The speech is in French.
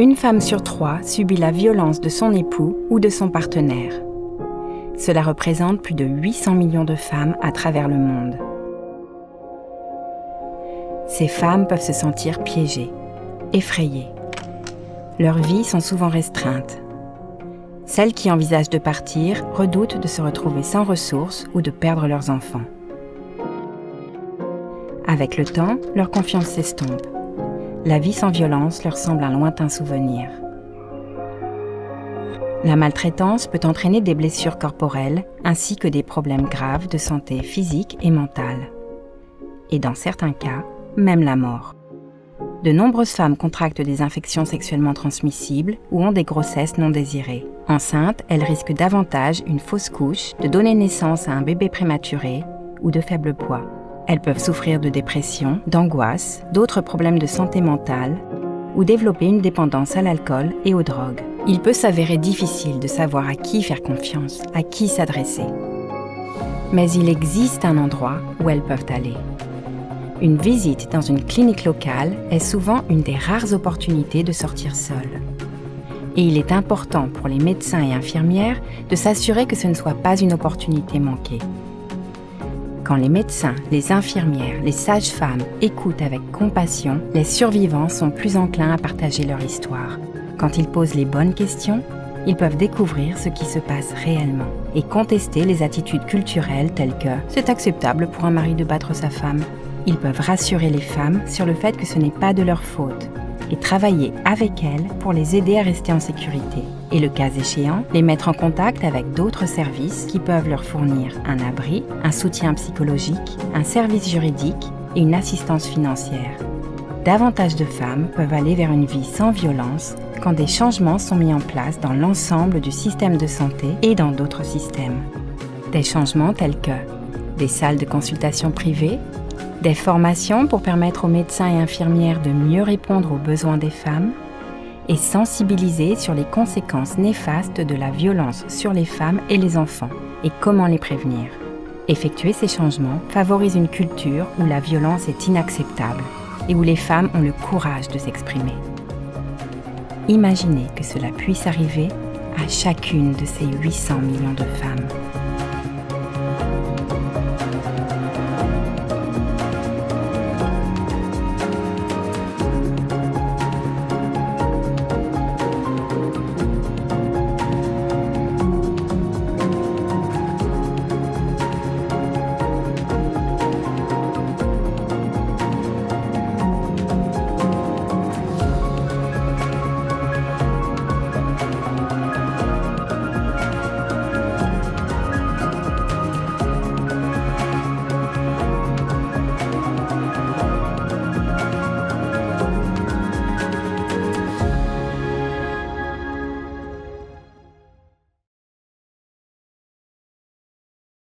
Une femme sur 3 subit la violence de son époux ou de son partenaire. Cela représente plus de 800 millions de femmes à travers le monde. Ces femmes peuvent se sentir piégées, effrayées. Leurs vies sont souvent restreintes. Celles qui envisagent de partir redoutent de se retrouver sans ressources ou de perdre leurs enfants. Avec le temps, leur confiance s'estompe. La vie sans violence leur semble un lointain souvenir. La maltraitance peut entraîner des blessures corporelles ainsi que des problèmes graves de santé physique et mentale. Et dans certains cas, même la mort. De nombreuses femmes contractent des infections sexuellement transmissibles ou ont des grossesses non désirées. Enceintes, elles risquent davantage une fausse couche, de donner naissance à un bébé prématuré ou de faible poids. Elles peuvent souffrir de dépression, d'angoisse, d'autres problèmes de santé mentale ou développer une dépendance à l'alcool et aux drogues. Il peut s'avérer difficile de savoir à qui faire confiance, à qui s'adresser. Mais il existe un endroit où elles peuvent aller. Une visite dans une clinique locale est souvent une des rares opportunités de sortir seule. Et il est important pour les médecins et infirmières de s'assurer que ce ne soit pas une opportunité manquée. Quand les médecins, les infirmières, les sages-femmes écoutent avec compassion, les survivants sont plus enclins à partager leur histoire. Quand ils posent les bonnes questions, ils peuvent découvrir ce qui se passe réellement et contester les attitudes culturelles telles que « c'est acceptable pour un mari de battre sa femme ». Ils peuvent rassurer les femmes sur le fait que ce n'est pas de leur faute et travailler avec elles pour les aider à rester en sécurité. Et le cas échéant, les mettre en contact avec d'autres services qui peuvent leur fournir un abri, un soutien psychologique, un service juridique et une assistance financière. Davantage de femmes peuvent aller vers une vie sans violence quand des changements sont mis en place dans l'ensemble du système de santé et dans d'autres systèmes. Des changements tels que des salles de consultation privées, des formations pour permettre aux médecins et infirmières de mieux répondre aux besoins des femmes et sensibiliser sur les conséquences néfastes de la violence sur les femmes et les enfants et comment les prévenir. Effectuer ces changements favorise une culture où la violence est inacceptable et où les femmes ont le courage de s'exprimer. Imaginez que cela puisse arriver à chacune de ces 800 millions de femmes.